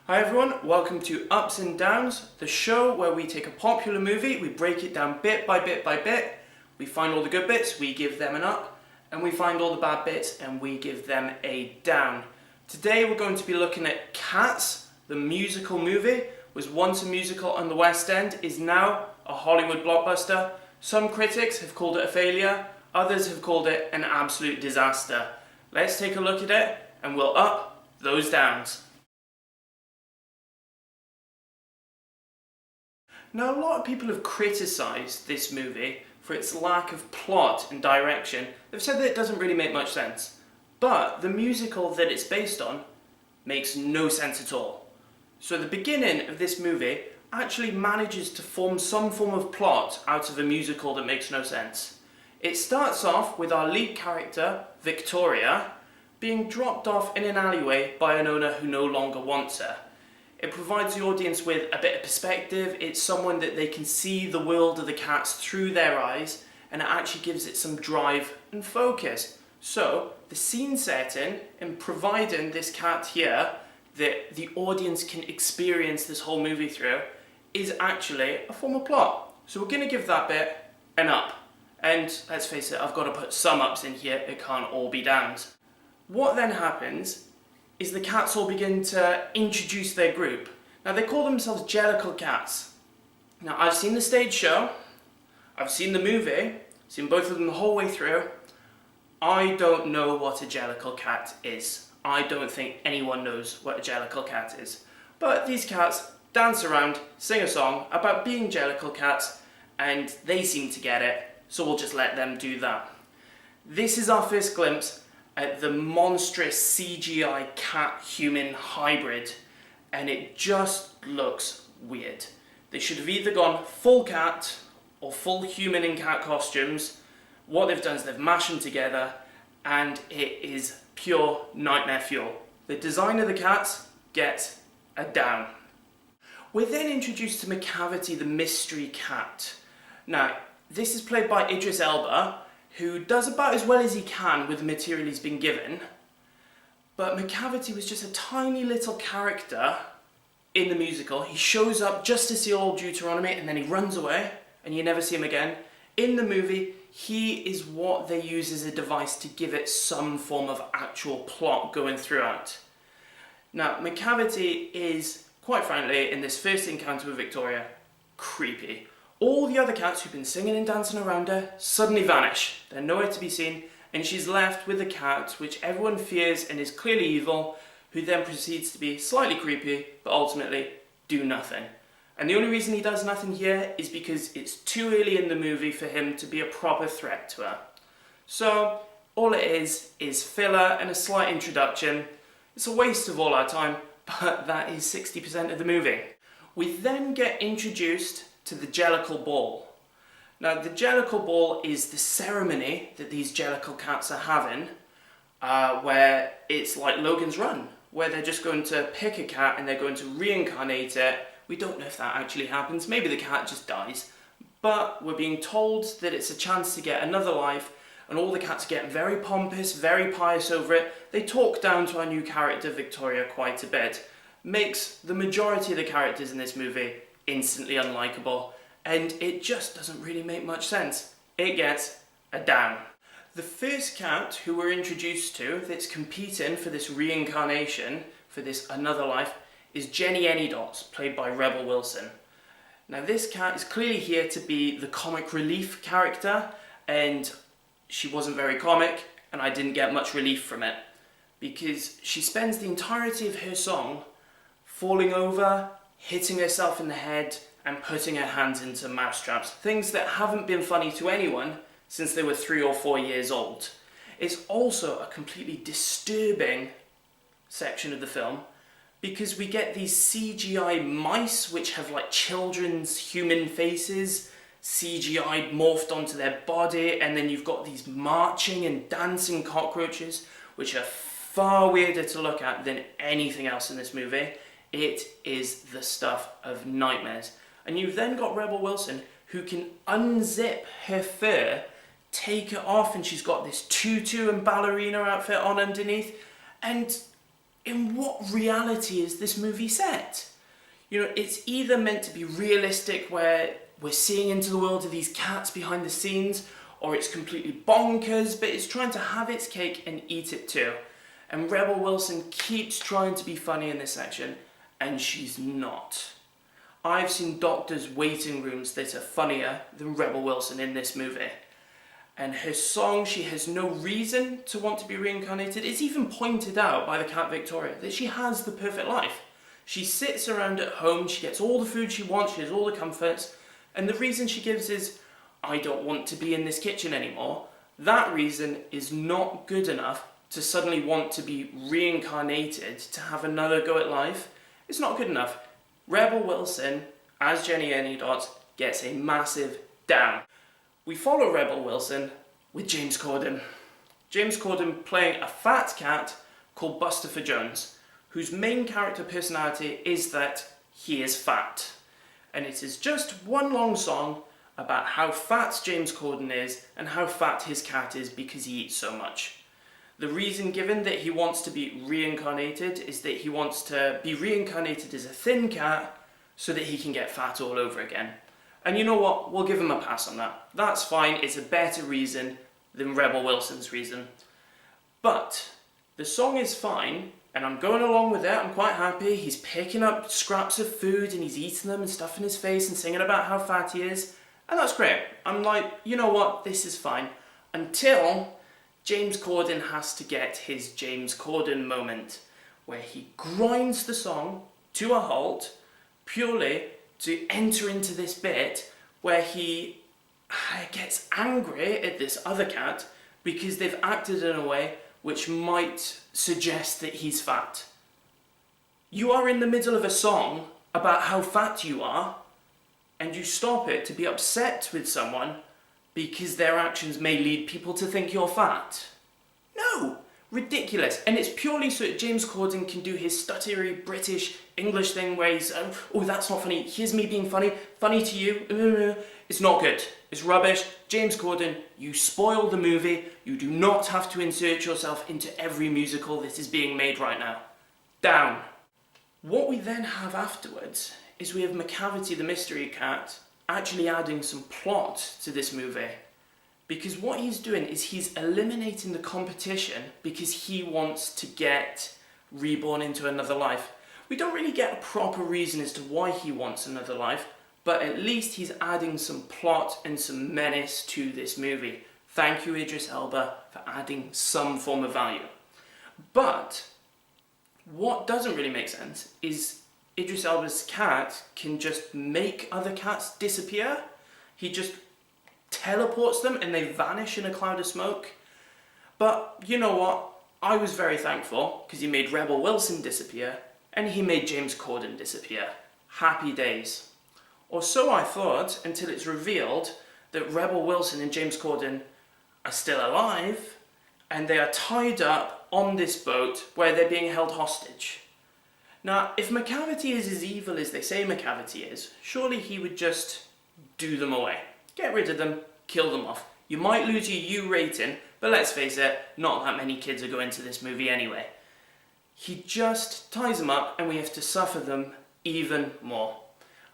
Hi everyone, welcome to Ups and Downs, the show where we take a popular movie, we break it down bit by bit by bit, we find all the good bits, we give them an up, and we find all the bad bits and we give them a down. Today we're going to be looking at Cats, the musical movie. Was once a musical on the West End, is now a Hollywood blockbuster. Some critics have called it a failure, others have called it an absolute disaster. Let's take a look at it and we'll up those downs. Now, a lot of people have criticised this movie for its lack of plot and direction. They've said that it doesn't really make much sense. But the musical that it's based on makes no sense at all. So the beginning of this movie actually manages to form some form of plot out of a musical that makes no sense. It starts off with our lead character, Victoria, being dropped off in an alleyway by an owner who no longer wants her. It provides the audience with a bit of perspective. It's someone that they can see the world of the cats through their eyes, and it actually gives it some drive and focus. So the scene setting and providing this cat here that the audience can experience this whole movie through is actually a form of plot. So we're going to give that bit an up. And let's face it, I've got to put some ups in here, it can't all be downs. What then happens is the cats all begin to introduce their group. Now they call themselves Jellicle Cats. Now I've seen the stage show, I've seen the movie, seen both of them the whole way through. I don't know what a Jellicle Cat is. I don't think anyone knows what a Jellicle Cat is. But these cats dance around, sing a song about being Jellicle Cats, and they seem to get it, so we'll just let them do that. This is our first glimpse at the monstrous CGI cat-human hybrid, and it just looks weird. They should have either gone full cat or full human in cat costumes. What they've done is they've mashed them together, and it is pure nightmare fuel. The design of the cats gets a down. We're then introduced to Macavity the mystery cat. Now, this is played by Idris Elba, who does about as well as he can with the material he's been given. But Macavity was just a tiny little character in the musical. He shows up just to see old Deuteronomy and then he runs away and you never see him again. In the movie, he is what they use as a device to give it some form of actual plot going throughout. Now, Macavity is, quite frankly, in this first encounter with Victoria, creepy. All the other cats who've been singing and dancing around her suddenly vanish. They're nowhere to be seen, and she's left with the cat, which everyone fears and is clearly evil, who then proceeds to be slightly creepy, but ultimately do nothing. And the only reason he does nothing here is because it's too early in the movie for him to be a proper threat to her. So, all it is filler and a slight introduction. It's a waste of all our time, but that is 60% of the movie. We then get introduced to the Jellicle Ball. Now, the Jellicle Ball is the ceremony that these Jellicle cats are having, where it's like Logan's Run, where they're just going to pick a cat and they're going to reincarnate it. We don't know if that actually happens. Maybe the cat just dies. But we're being told that it's a chance to get another life, and all the cats get very pompous, very pious over it. They talk down to our new character, Victoria, quite a bit. Makes the majority of the characters in this movie instantly unlikable, and it just doesn't really make much sense. It gets a down. The first cat who we're introduced to that's competing for this reincarnation, for this another life, is Jenny Anydots, played by Rebel Wilson. Now this cat is clearly here to be the comic relief character, and she wasn't very comic, and I didn't get much relief from it, because she spends the entirety of her song falling over, hitting herself in the head, and putting her hands into mousetraps. Things that haven't been funny to anyone since they were 3 or 4 years old. It's also a completely disturbing section of the film, because we get these CGI mice which have like children's human faces, CGI morphed onto their body, and then you've got these marching and dancing cockroaches, which are far weirder to look at than anything else in this movie. It is the stuff of nightmares. And you've then got Rebel Wilson, who can unzip her fur, take it off, and she's got this tutu and ballerina outfit on underneath. And in what reality is this movie set? You know, it's either meant to be realistic where we're seeing into the world of these cats behind the scenes, or it's completely bonkers, but it's trying to have its cake and eat it too. And Rebel Wilson keeps trying to be funny in this section, and she's not. I've seen doctors' waiting rooms that are funnier than Rebel Wilson in this movie. And her song, She Has No Reason to Want to Be Reincarnated, is even pointed out by the cat Victoria that she has the perfect life. She sits around at home, she gets all the food she wants, she has all the comforts, and the reason she gives is, I don't want to be in this kitchen anymore. That reason is not good enough to suddenly want to be reincarnated to have another go at life. It's not good enough. Rebel Wilson, as Jenny Anydots, gets a massive down. We follow Rebel Wilson with James Corden. James Corden playing a fat cat called Bustopher Jones, whose main character personality is that he is fat. And it is just one long song about how fat James Corden is and how fat his cat is because he eats so much. The reason given that he wants to be reincarnated is that he wants to be reincarnated as a thin cat so that he can get fat all over again. And you know what? We'll give him a pass on that. That's fine. It's a better reason than Rebel Wilson's reason. But the song is fine, and I'm going along with it. I'm quite happy. He's picking up scraps of food and he's eating them and stuffing his face and singing about how fat he is. And that's great. I'm like, you know what? This is fine. Until James Corden has to get his James Corden moment, where he grinds the song to a halt purely to enter into this bit where he gets angry at this other cat because they've acted in a way which might suggest that he's fat. You are in the middle of a song about how fat you are, and you stop it to be upset with someone because their actions may lead people to think you're fat. No! Ridiculous. And it's purely so that James Corden can do his stuttery British English thing where he's, oh, that's not funny, here's me being funny, funny to you. It's not good. It's rubbish. James Corden, you spoil the movie. You do not have to insert yourself into every musical that is being made right now. Down. What we then have afterwards is we have Macavity the Mystery Cat actually adding some plot to this movie. Because what he's doing is he's eliminating the competition because he wants to get reborn into another life. We don't really get a proper reason as to why he wants another life, but at least he's adding some plot and some menace to this movie. Thank you, Idris Elba, for adding some form of value. But what doesn't really make sense is Idris Elba's cat can just make other cats disappear. He just teleports them and they vanish in a cloud of smoke. But you know what? I was very thankful because he made Rebel Wilson disappear and he made James Corden disappear. Happy days. Or so I thought, until it's revealed that Rebel Wilson and James Corden are still alive and they are tied up on this boat where they're being held hostage. Now, if Macavity is as evil as they say Macavity is, surely he would just do them away. Get rid of them, kill them off. You might lose your U rating, but let's face it, not that many kids are going to this movie anyway. He just ties them up and we have to suffer them even more.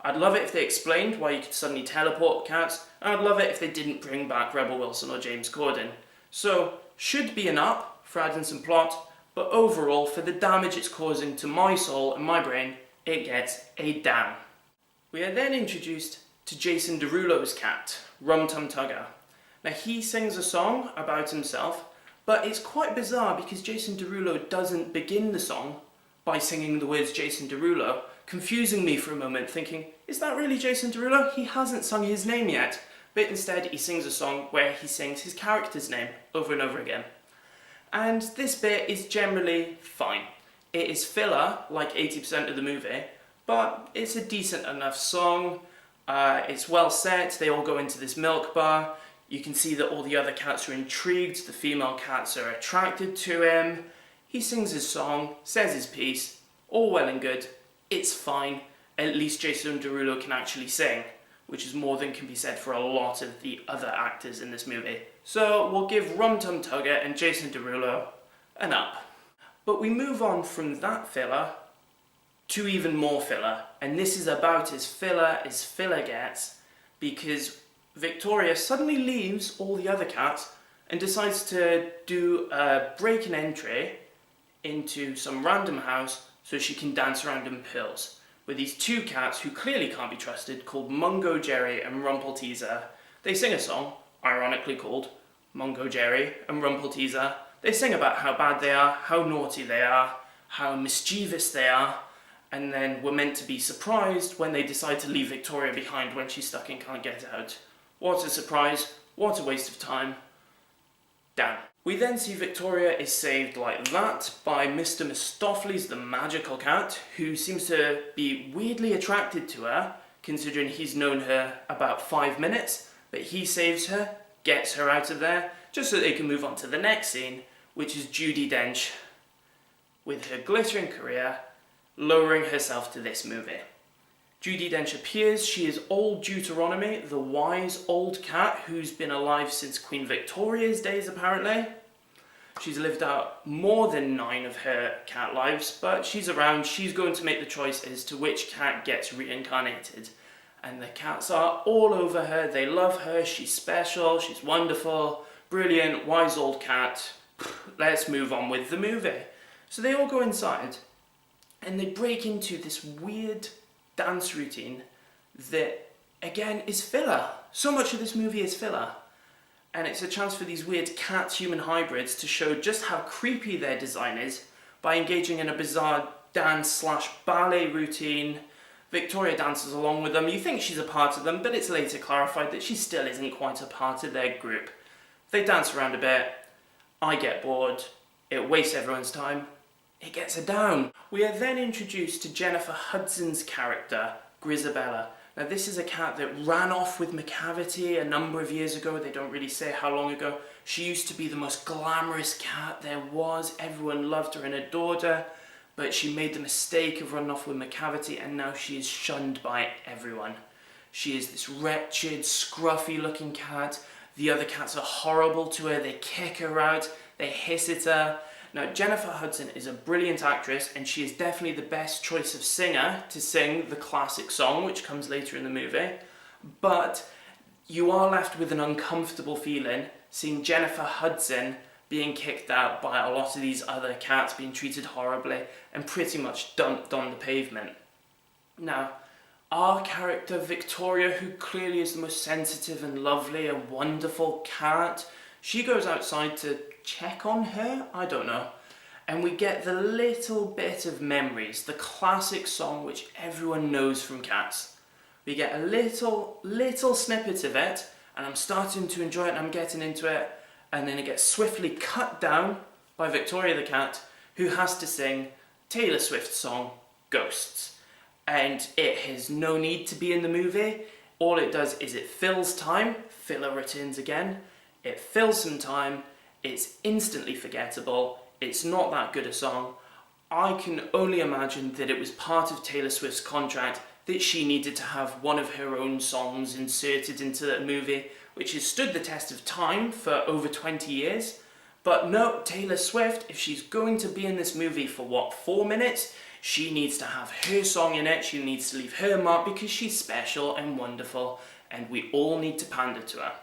I'd love it if they explained why you could suddenly teleport cats, and I'd love it if they didn't bring back Rebel Wilson or James Corden. So, should be an up for adding some plot, but overall, for the damage it's causing to my soul and my brain, it gets a down. We are then introduced to Jason Derulo's cat, Rum Tum Tugger. Now he sings a song about himself, but it's quite bizarre because Jason Derulo doesn't begin the song by singing the words Jason Derulo, confusing me for a moment, thinking, is that really Jason Derulo? He hasn't sung his name yet. But instead he sings a song where he sings his character's name over and over again. And this bit is generally fine. It is filler, like 80% of the movie, but it's a decent enough song. It's well set, they all go into this milk bar. You can see that all the other cats are intrigued, the female cats are attracted to him. He sings his song, says his piece, all well and good. It's fine. At least Jason Derulo can actually sing, which is more than can be said for a lot of the other actors in this movie. So we'll give Rum Tum Tugger and Jason Derulo an up. But we move on from that filler to even more filler, and this is about as filler gets, because Victoria suddenly leaves all the other cats and decides to do a break and entry into some random house so she can dance around in pills with these two cats who clearly can't be trusted, called Mungo Jerry and Rumpelteazer. They sing a song, ironically called Mungo Jerry and Rumpelteazer. They sing about how bad they are, how naughty they are, how mischievous they are, and then we're meant to be surprised when they decide to leave Victoria behind when she's stuck and can't get out. What a surprise, what a waste of time. Damn. We then see Victoria is saved like that by Mr. Mistoffelees, the magical cat, who seems to be weirdly attracted to her, considering he's known her about 5 minutes, but he saves her, gets her out of there, just so they can move on to the next scene, which is Judi Dench, with her glittering career, lowering herself to this movie. Judi Dench appears. She is old Deuteronomy, the wise old cat who's been alive since Queen Victoria's days, apparently. She's lived out more than 9 of her cat lives, but she's around. She's going to make the choice as to which cat gets reincarnated. And the cats are all over her. They love her. She's special. She's wonderful. Brilliant. Wise old cat. Let's move on with the movie. So they all go inside and they break into this weird dance routine that, again, is filler. So much of this movie is filler. And it's a chance for these weird cat-human hybrids to show just how creepy their design is by engaging in a bizarre dance/ballet routine. Victoria dances along with them. You think she's a part of them, but it's later clarified that she still isn't quite a part of their group. They dance around a bit. I get bored. It wastes everyone's time. It gets her down. We are then introduced to Jennifer Hudson's character, Grizabella. Now this is a cat that ran off with Macavity a number of years ago. They don't really say how long ago. She used to be the most glamorous cat there was. Everyone loved her and adored her. But she made the mistake of running off with Macavity, and now she is shunned by everyone. She is this wretched, scruffy looking cat. The other cats are horrible to her. They kick her out. They hiss at her. Now, Jennifer Hudson is a brilliant actress, and she is definitely the best choice of singer to sing the classic song, which comes later in the movie. But you are left with an uncomfortable feeling seeing Jennifer Hudson being kicked out by a lot of these other cats, being treated horribly, and pretty much dumped on the pavement. Now, our character Victoria, who clearly is the most sensitive and lovely and wonderful cat, she goes outside to check on her, I don't know, and we get the little bit of Memories, the classic song which everyone knows from Cats. We get a little snippet of it, and I'm starting to enjoy it and I'm getting into it, and then it gets swiftly cut down by Victoria the cat, who has to sing Taylor Swift's song, Ghosts. And it has no need to be in the movie. All it does is it fills time, filler returns again, it fills some time, it's instantly forgettable, it's not that good a song. I can only imagine that it was part of Taylor Swift's contract that she needed to have one of her own songs inserted into the movie, which has stood the test of time for over 20 years. But no, Taylor Swift, if she's going to be in this movie for 4 minutes, she needs to have her song in it, she needs to leave her mark because she's special and wonderful, and we all need to pander to her.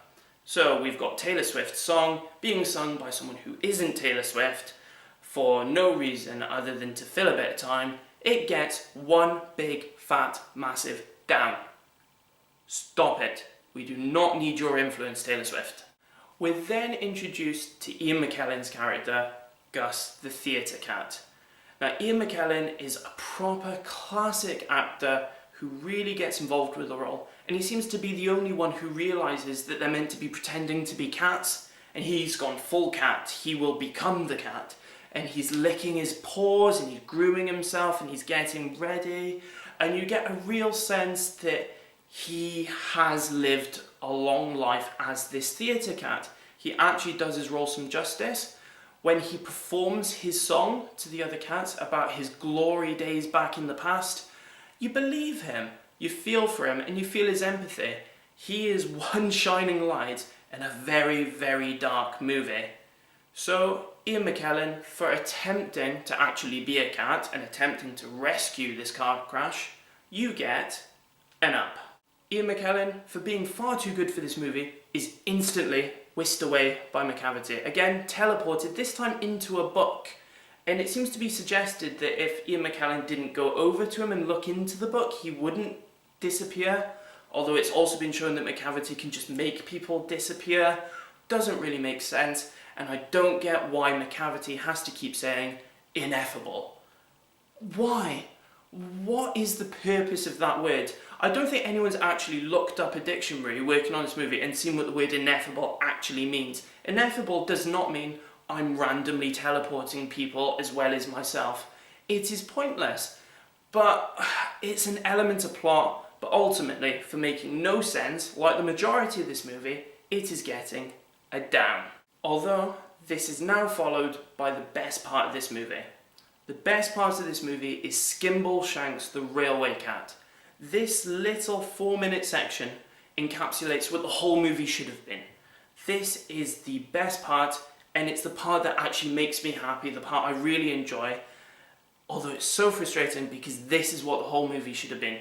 So we've got Taylor Swift's song being sung by someone who isn't Taylor Swift for no reason other than to fill a bit of time. It gets one big, fat, massive down. Stop it. We do not need your influence, Taylor Swift. We're then introduced to Ian McKellen's character, Gus the theatre cat. Now, Ian McKellen is a proper classic actor who really gets involved with the role, and he seems to be the only one who realises that they're meant to be pretending to be cats, and he's gone full cat. He will become the cat, and he's licking his paws, and he's grooming himself, and he's getting ready, and you get a real sense that he has lived a long life as this theatre cat. He actually does his role some justice. When he performs his song to the other cats about his glory days back in the past, you believe him, you feel for him, and you feel his empathy. He is one shining light in a very, very dark movie. So Ian McKellen for attempting to actually be a cat and attempting to rescue this car crash, you get an up. Ian McKellen, for being far too good for this movie, is instantly whisked away by Macavity. Again, teleported, this time into a book. And it seems to be suggested that if Ian McKellen didn't go over to him and look into the book, he wouldn't disappear. Although it's also been shown that Macavity can just make people disappear. Doesn't really make sense. And I don't get why Macavity has to keep saying ineffable. Why? What is the purpose of that word? I don't think anyone's actually looked up a dictionary working on this movie and seen what the word ineffable actually means. Ineffable does not mean I'm randomly teleporting people as well as myself. It is pointless, but it's an element of plot, but ultimately, for making no sense, like the majority of this movie, it is getting a down. Although, this is now followed by the best part of this movie. The best part of this movie is Skimbleshanks the Railway Cat. This little 4-minute section encapsulates what the whole movie should have been. This is the best part, and it's the part that actually makes me happy, the part I really enjoy, although it's so frustrating because this is what the whole movie should have been.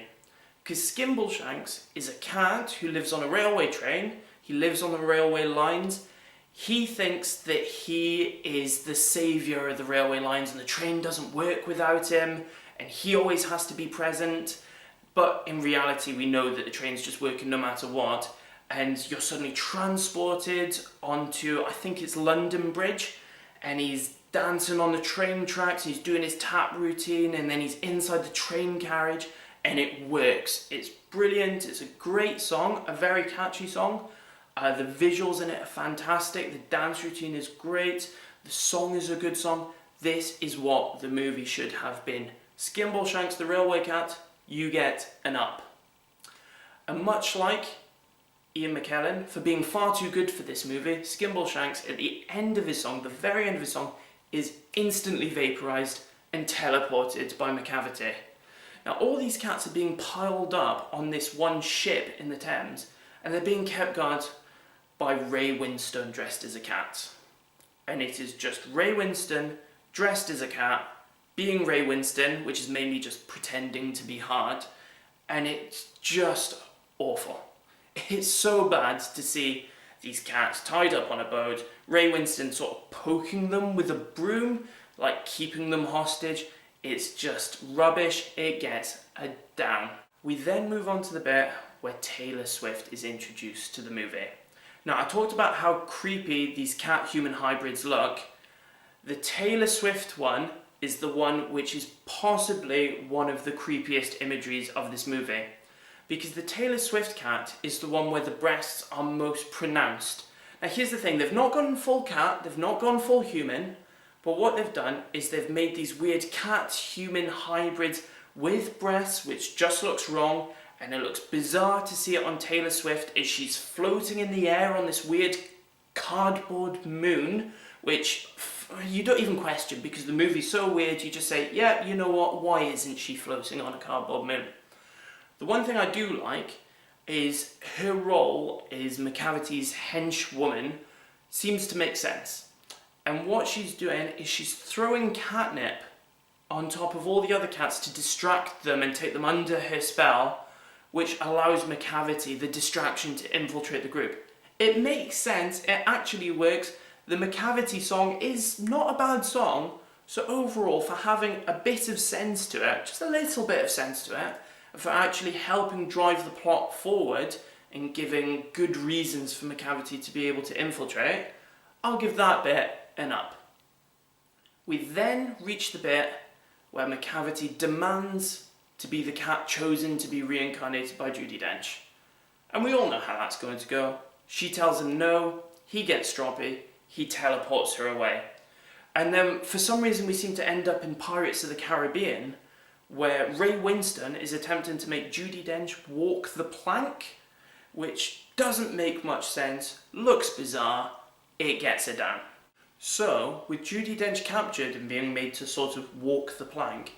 Because Skimbleshanks is a cat who lives on a railway train, he lives on the railway lines. He thinks that he is the saviour of the railway lines and the train doesn't work without him and he always has to be present. But in reality, we know that the train's just working no matter what, and you're suddenly transported onto, I think it's London Bridge, and he's dancing on the train tracks, he's doing his tap routine, and then he's inside the train carriage, and it works. It's brilliant, it's a great song, a very catchy song. The visuals in it are fantastic, the dance routine is great, the song is a good song. This is what the movie should have been. Skimbleshanks the Railway Cat, you get an up. And much like Ian McKellen, for being far too good for this movie, Skimbleshanks at the end of his song, the very end of his song, is instantly vaporised and teleported by Macavity. Now all these cats are being piled up on this one ship in the Thames, and they're being kept guard by Ray Winstone dressed as a cat. And it is just Ray Winstone dressed as a cat, being Ray Winstone, which is mainly just pretending to be hard, and it's just awful. It's so bad to see these cats tied up on a boat, Ray Winstone sort of poking them with a broom, like keeping them hostage. It's just rubbish, it gets a down. We then move on to the bit where Taylor Swift is introduced to the movie. Now I talked about how creepy these cat-human hybrids look. The Taylor Swift one is the one which is possibly one of the creepiest imageries of this movie. Because the Taylor Swift cat is the one where the breasts are most pronounced. Now here's the thing, they've not gone full cat, they've not gone full human, but what they've done is they've made these weird cat-human hybrids with breasts, which just looks wrong, and it looks bizarre to see it on Taylor Swift as she's floating in the air on this weird cardboard moon, which you don't even question because the movie's so weird, you just say, yeah, you know what, why isn't she floating on a cardboard moon? The one thing I do like is her role as Macavity's henchwoman seems to make sense. And what she's doing is she's throwing catnip on top of all the other cats to distract them and take them under her spell, which allows Macavity the distraction to infiltrate the group. It makes sense, it actually works. The Macavity song is not a bad song, so overall for having a bit of sense to it, just a little bit of sense to it, for actually helping drive the plot forward and giving good reasons for Macavity to be able to infiltrate, I'll give that bit an up. We then reach the bit where Macavity demands to be the cat chosen to be reincarnated by Judi Dench. And we all know how that's going to go. She tells him no, he gets stroppy, he teleports her away. And then for some reason we seem to end up in Pirates of the Caribbean, where Ray Winstone is attempting to make Judi Dench walk the plank, which doesn't make much sense, looks bizarre, it gets her down. So, with Judi Dench captured and being made to sort of walk the plank,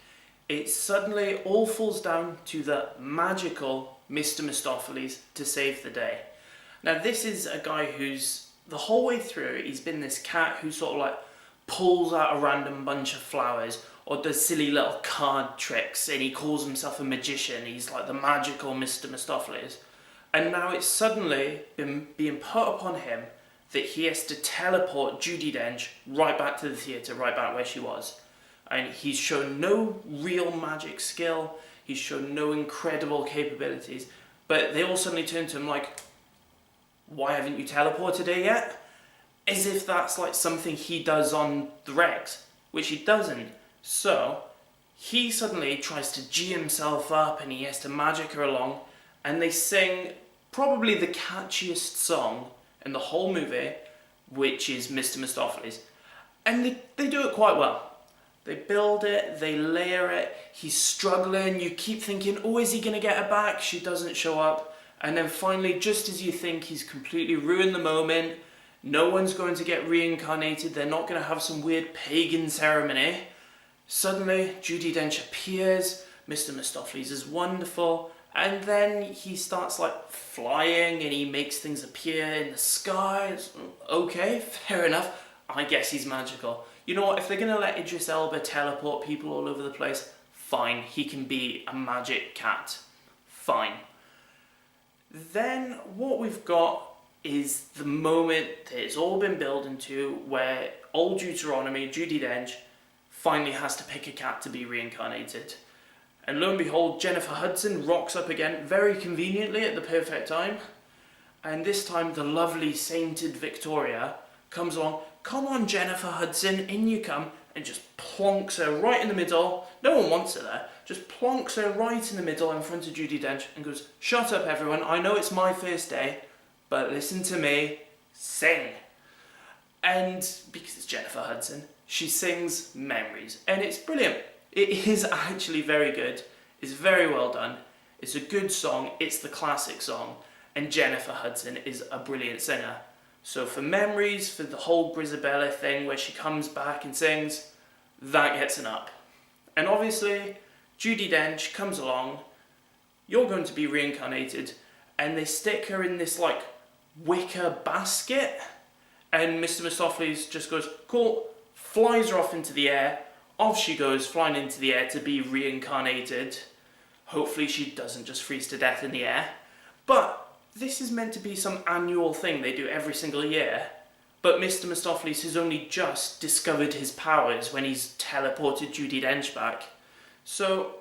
it suddenly all falls down to the magical Mr. Mistopheles to save the day. Now this is a guy who's, the whole way through, he's been this cat who's sort of like pulls out a random bunch of flowers, or does silly little card tricks, and he calls himself a magician. He's like the magical Mr. Mistopheles. And now it's suddenly been being put upon him that he has to teleport Judi Dench right back to the theatre, right back where she was. And he's shown no real magic skill, he's shown no incredible capabilities, but they all suddenly turn to him like, why haven't you teleported her yet? As if that's like something he does on the regs, which he doesn't. So he suddenly tries to G himself up and he has to magic her along, and they sing probably the catchiest song in the whole movie, which is Mr. Mistopheles. And they do it quite well. They build it, they layer it, he's struggling, you keep thinking, oh, is he going to get her back? She doesn't show up. And then finally, just as you think he's completely ruined the moment, no one's going to get reincarnated, they're not going to have some weird pagan ceremony, suddenly Judi Dench appears, Mr. Mistopheles is wonderful, and then he starts like flying and he makes things appear in the skies. Okay, fair enough, I guess he's magical. You know what, if they're going to let Idris Elba teleport people all over the place, fine, he can be a magic cat. Fine. Then what we've got is the moment that it's all been building to, where old Deuteronomy, Judi Dench, finally has to pick a cat to be reincarnated. And lo and behold, Jennifer Hudson rocks up again, very conveniently at the perfect time. And this time the lovely sainted Victoria comes along. Come on, Jennifer Hudson, in you come, and just plonks her right in the middle. No one wants her there. Just plonks her right in the middle in front of Judi Dench and goes, shut up everyone, I know it's my first day, but listen to me, sing. And because it's Jennifer Hudson, she sings Memories, and it's brilliant. It is actually very good, it's very well done, it's a good song, it's the classic song, and Jennifer Hudson is a brilliant singer. So for Memories, for the whole Grisabella thing where she comes back and sings, that gets an up. And obviously, Judi Dench comes along, you're going to be reincarnated, and they stick her in this like wicker basket, and Mr. Mistopheles just goes, cool, flies her off into the air, off she goes flying into the air to be reincarnated. Hopefully she doesn't just freeze to death in the air. But this is meant to be some annual thing they do every single year. But Mr. Mistopheles has only just discovered his powers when he's teleported Judi Dench back. So,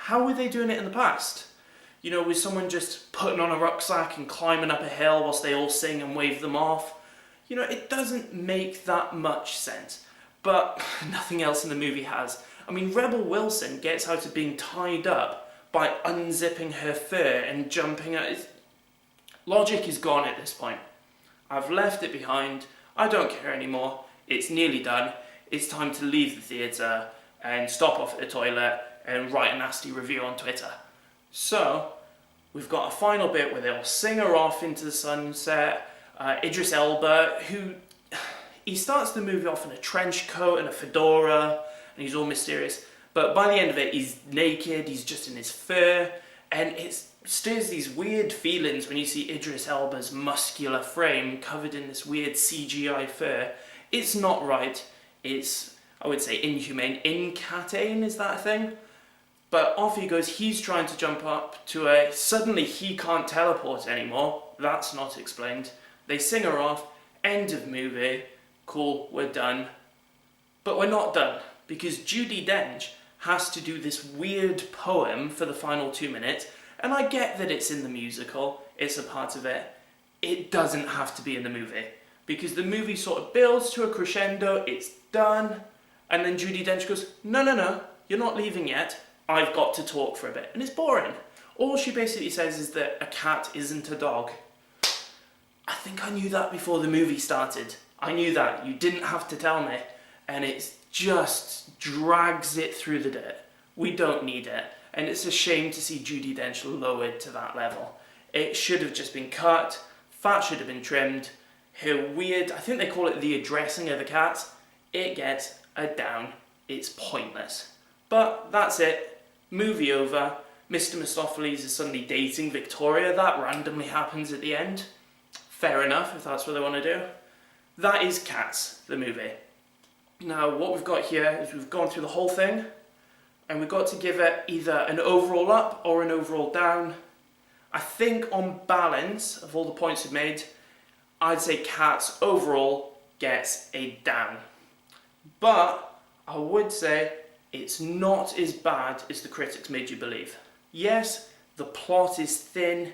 how were they doing it in the past? You know, was someone just putting on a rucksack and climbing up a hill whilst they all sing and wave them off? You know, it doesn't make that much sense. But nothing else in the movie has. I mean, Rebel Wilson gets out of being tied up by unzipping her fur and jumping out. Logic is gone at this point. I've left it behind. I don't care anymore. It's nearly done. It's time to leave the theatre and stop off at the toilet and write a nasty review on Twitter. So, we've got a final bit where they'll sing her off into the sunset. Idris Elba, who... he starts the movie off in a trench coat and a fedora, and he's all mysterious. But by the end of it, he's naked, he's just in his fur, and it stirs these weird feelings when you see Idris Elba's muscular frame covered in this weird CGI fur. It's not right. It's, I would say, inhumane. Incatane, is that a thing? But off he goes, he's trying to jump up to a... Suddenly he can't teleport anymore. That's not explained. They sing her off, end of movie. Cool, we're done. But we're not done, because Judi Dench has to do this weird poem for the final 2 minutes, and I get that it's in the musical, it's a part of it. It doesn't have to be in the movie, because the movie sort of builds to a crescendo, it's done, and then Judi Dench goes, no, you're not leaving yet, I've got to talk for a bit, and it's boring. All she basically says is that a cat isn't a dog. I think I knew that before the movie started. I knew that, you didn't have to tell me, and it just drags it through the dirt. We don't need it, and it's a shame to see Judi Dench lowered to that level. It should have just been cut, fat should have been trimmed, her weird, I think they call it the addressing of the cat, it gets a down, it's pointless. But that's it, movie over, Mr. Mistopheles is suddenly dating Victoria, that randomly happens at the end. Fair enough, if that's what they want to do. That is Cats, the movie. Now what we've got here is we've gone through the whole thing and we've got to give it either an overall up or an overall down. I think on balance of all the points we've made, I'd say Cats overall gets a down. But I would say it's not as bad as the critics made you believe. Yes, the plot is thin,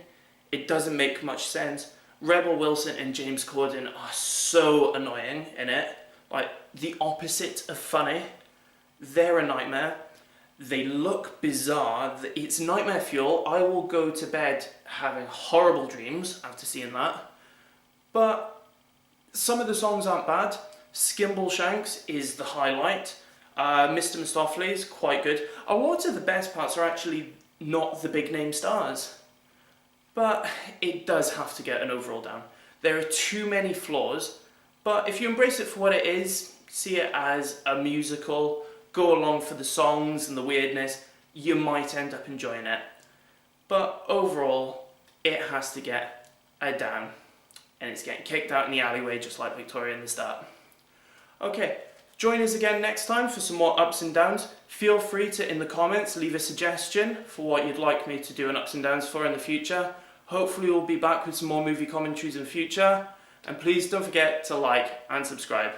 it doesn't make much sense. Rebel Wilson and James Corden are so annoying in it, like the opposite of funny. They're a nightmare. They look bizarre. It's nightmare fuel. I will go to bed having horrible dreams after seeing that. But some of the songs aren't bad. Skimbleshanks is the highlight. Mr. Mistopheles is quite good. A lot of the best parts are actually not the big name stars. But it does have to get an overall down. There are too many flaws, but if you embrace it for what it is, see it as a musical, go along for the songs and the weirdness, you might end up enjoying it. But overall, it has to get a down. And it's getting kicked out in the alleyway just like Victoria in the start. Okay, join us again next time for some more ups and downs. Feel free to, in the comments, leave a suggestion for what you'd like me to do an ups and downs for in the future. Hopefully we'll be back with some more movie commentaries in the future. And please don't forget to like and subscribe.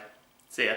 See ya.